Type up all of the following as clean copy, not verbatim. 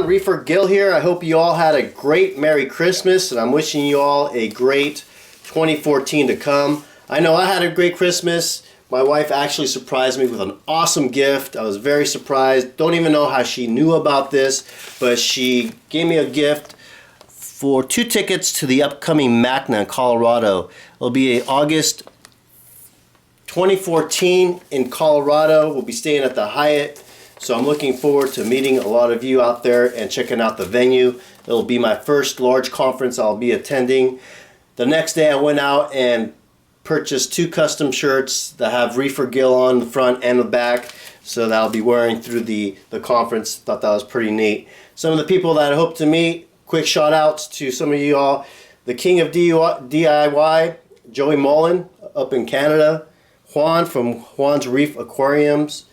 ReeferGil here. I hope you all had a great Merry Christmas, and I'm wishing you all a great 2014 to come. I know I had a great Christmas. My wife actually surprised me with an awesome gift. I was very surprised. Don't even know how she knew about this, but she gave me a gift for 2 tickets to the upcoming MACNA in Colorado. It'll be August 2014 in Colorado. We'll be staying at the Hyatt. So I'm looking forward to meeting a lot of you out there and checking out the venue. It'll be my first large conference I'll be attending. The next day I went out and purchased 2 custom shirts that have ReeferGil on the front and the back, so that I'll be wearing through the conference. Thought that was pretty neat. Some of the people that I hope to meet, quick shout outs to some of you all. The King of DIY, Joey Mullen up in Canada. Juan from Juan's Reef Aquariums.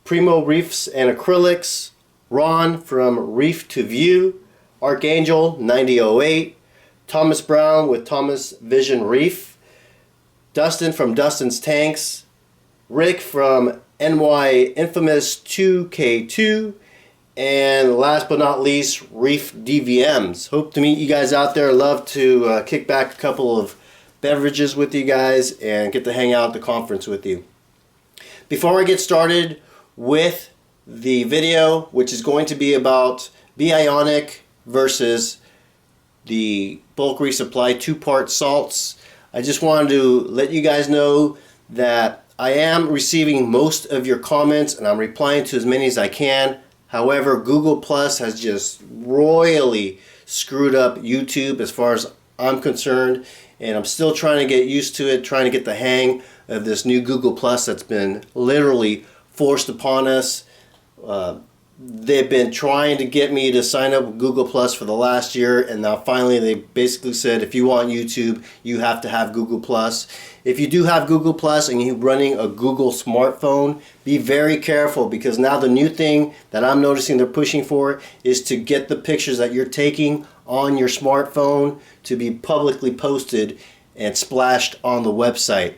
Primo Reefs and Acrylics, Ron from Reef to View, Archangel 9008, Thomas Brown with Thomas Vision Reef, Dustin from Dustin's Tanks, Rick from NY Infamous 2K2, and last but not least, Reef DVMs. Hope to meet you guys out there. Love to kick back a couple of beverages with you guys and get to hang out at the conference with you. Before I get started with the video, which is going to be about Bionic versus the bulk resupply 2-part salts, I just wanted to let you guys know that I am receiving most of your comments and I'm replying to as many as I can. However, Google Plus has just royally screwed up YouTube as far as I'm concerned, and I'm still trying to get used to it, trying to get the hang of this new Google Plus that's been literally forced upon us. They've been trying to get me to sign up with Google Plus for the last year, and now finally they basically said if you want YouTube, you have to have Google Plus. If you do have Google Plus and you're running a Google smartphone, be very careful, because now the new thing that I'm noticing they're pushing for is to get the pictures that you're taking on your smartphone to be publicly posted and splashed on the website.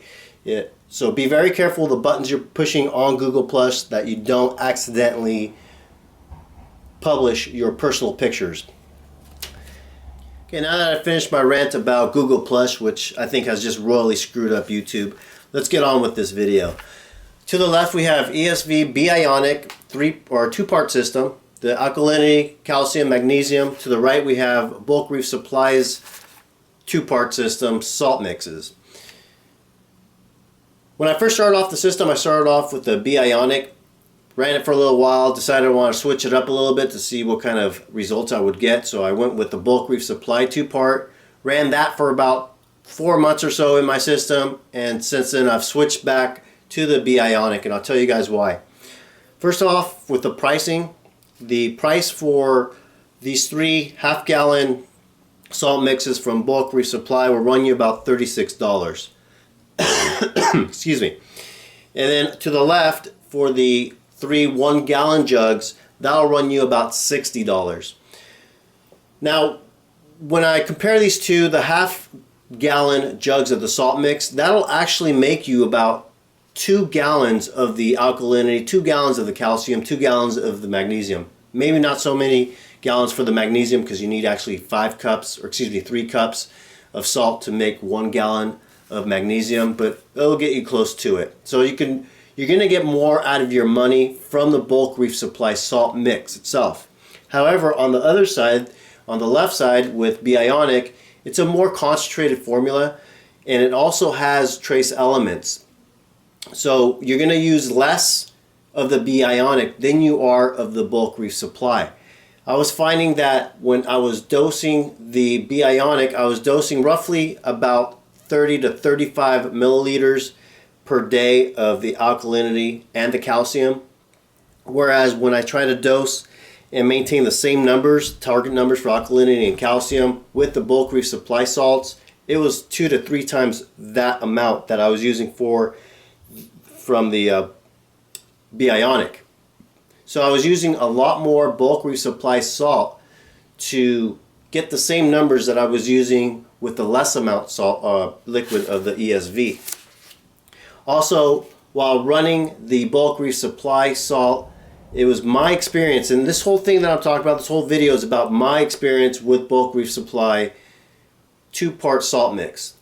So be very careful of the buttons you're pushing on Google Plus, that you don't accidentally publish your personal pictures. Okay, now that I've finished my rant about Google Plus, which I think has just royally screwed up YouTube, let's get on with this video. To the left we have ESV Bionic 2-part system, the alkalinity, calcium, magnesium. To the right we have Bulk Reef Supplies 2-part system, salt mixes. When I first started off the system, I started off with the Bionic, ran it for a little while, decided I want to switch it up a little bit to see what kind of results I would get. So I went with the Bulk Reef Supply 2-part, ran that for about 4 months or so in my system, and since then I've switched back to the Bionic, and I'll tell you guys why. First off, with the pricing, the price for these 3 half-gallon salt mixes from Bulk Reef Supply will run you about $36. Excuse me. And then to the left, for the 3 1-gallon jugs, that'll run you about $60. Now, when I compare these two, the half-gallon jugs of the salt mix, that'll actually make you about 2 gallons of the alkalinity, 2 gallons of the calcium, 2 gallons of the magnesium. Maybe not so many gallons for the magnesium, because you need actually 3 cups of salt to make 1 gallon of magnesium, but it'll get you close to it. So you're going to get more out of your money from the Bulk Reef Supply salt mix itself. However, on the other side, on the left side with Bionic, it's a more concentrated formula, and it also has trace elements. So you're going to use less of the Bionic than you are of the Bulk Reef Supply. I was finding that when I was dosing the Bionic, I was dosing roughly about 30 to 35 milliliters per day of the alkalinity and the calcium, whereas when I try to dose and maintain the same numbers, target numbers for alkalinity and calcium with the Bulk Reef Supply salts, it was 2 to 3 times that amount that I was using from the Bionic. So I was using a lot more Bulk Reef Supply salt to get the same numbers that I was using with the less amount salt liquid of the ESV. Also, while running the Bulk Reef Supply salt It was my experience, and this whole thing that I'm talking about, this whole video is about my experience with Bulk Reef Supply 2-part salt mix.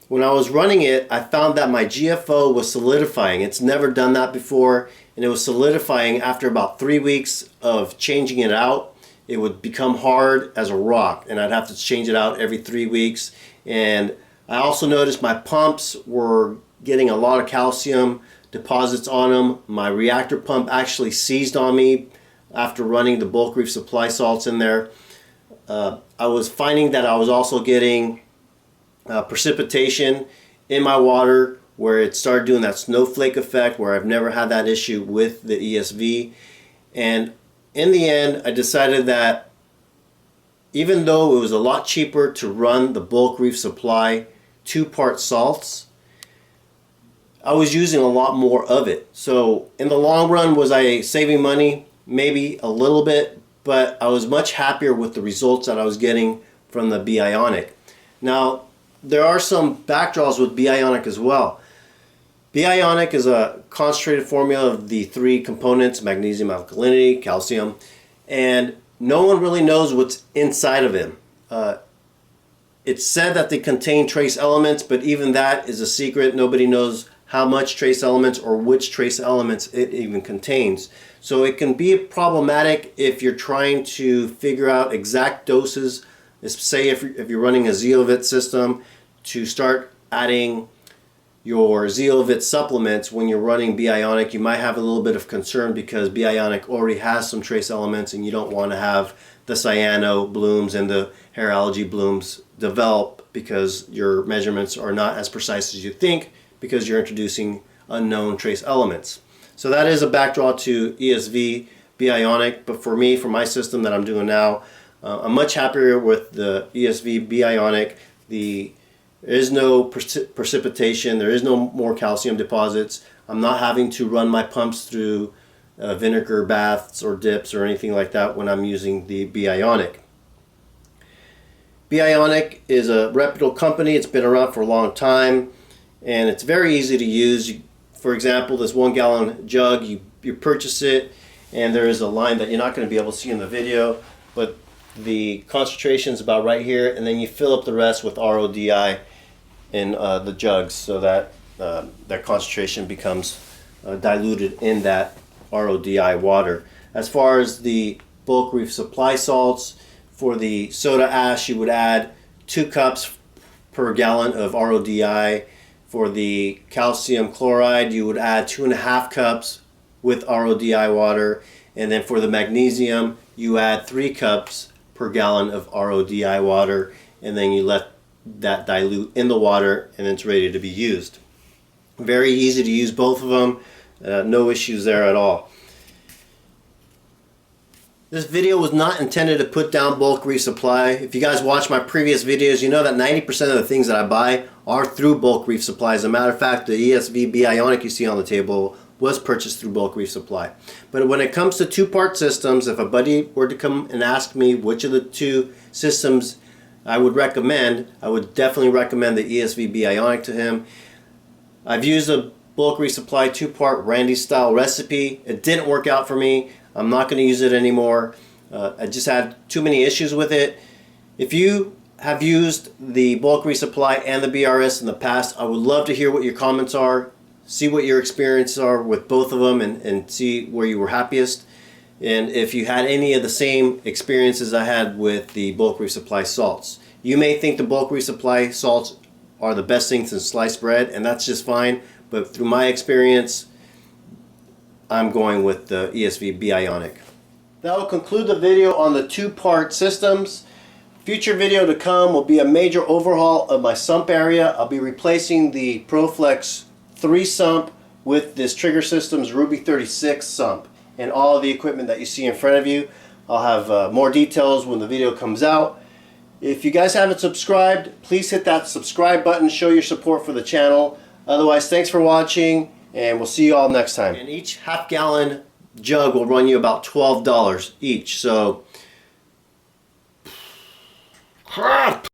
When I was running it, I found that my GFO was solidifying. It's never done that before, and it was solidifying after about 3 weeks of changing it out. It would become hard as a rock, and I'd have to change it out every 3 weeks. And I also noticed my pumps were getting a lot of calcium deposits on them. My reactor pump actually seized on me after running the Bulk Reef Supply salts in there. I was finding that I was also getting precipitation in my water, where it started doing that snowflake effect, where I've never had that issue with the ESV. And in the end, I decided that even though it was a lot cheaper to run the Bulk Reef Supply 2-part salts, I was using a lot more of it. So in the long run, was I saving money? Maybe a little bit, but I was much happier with the results that I was getting from the Bionic. Now, there are some backdraws with Bionic as well. Bionic is a concentrated formula of the 3 components: magnesium, alkalinity, calcium, and no one really knows what's inside of them. It's said that they contain trace elements, but even that is a secret. Nobody knows how much trace elements or which trace elements it even contains. So it can be problematic if you're trying to figure out exact doses. Say if you're running a Zeovit system, to start adding your Zeovit supplements when you're running Bionic, you might have a little bit of concern because Bionic already has some trace elements, and you don't want to have the cyano blooms and the hair algae blooms develop because your measurements are not as precise as you think, because you're introducing unknown trace elements. So that is a backdraw to ESV Bionic, but for me, for my system that I'm doing now, I'm much happier with the ESV Bionic. There is no precipitation, there is no more calcium deposits. I'm not having to run my pumps through vinegar baths or dips or anything like that when I'm using the Bionic. Bionic is a reputable company. It's been around for a long time, and it's very easy to use. For example, this 1-gallon jug, you purchase it, and there is a line that you're not going to be able to see in the video, but the concentration is about right here, and then you fill up the rest with RODI in the jugs, so that that concentration becomes diluted in that RODI water. As far as the Bulk Reef Supply salts, for the soda ash, you would add 2 cups per gallon of RODI. For the calcium chloride, you would add 2.5 cups with RODI water. And then for the magnesium, you add 3 cups per gallon of RODI water, and then you let that dilute in the water, and it's ready to be used. Very easy to use, both of them. No issues there at all. This video was not intended to put down Bulk Reef Supply. If you guys watch my previous videos, you know that 90% of the things that I buy are through Bulk Reef Supply. As a matter of fact, the ESV Bionic you see on the table was purchased through Bulk Reef Supply. But when it comes to 2-part systems, if a buddy were to come and ask me which of the 2 systems I would recommend, I would definitely recommend the ESV Bionic to him. I've used a Bulk Reef Supply 2-part Randy style recipe. It didn't work out for me. I'm not going to use it anymore. I just had too many issues with it. If you have used the Bulk Reef Supply and the BRS in the past, I would love to hear what your comments are, see what your experiences are with both of them, and see where you were happiest. And if you had any of the same experiences I had with the Bulk Reef Supply salts. You may think the Bulk Reef Supply salts are the best thing since sliced bread, and that's just fine. But through my experience, I'm going with the ESV Bionic. That will conclude the video on the 2-part systems. Future video to come will be a major overhaul of my sump area. I'll be replacing the ProFlex 3 sump with this Trigger Systems Ruby 36 sump and all of the equipment that you see in front of you. I'll have more details when the video comes out. If you guys haven't subscribed, please hit that subscribe button, show your support for the channel. Otherwise, thanks for watching, and we'll see you all next time. And each half-gallon jug will run you about $12 each, so crap!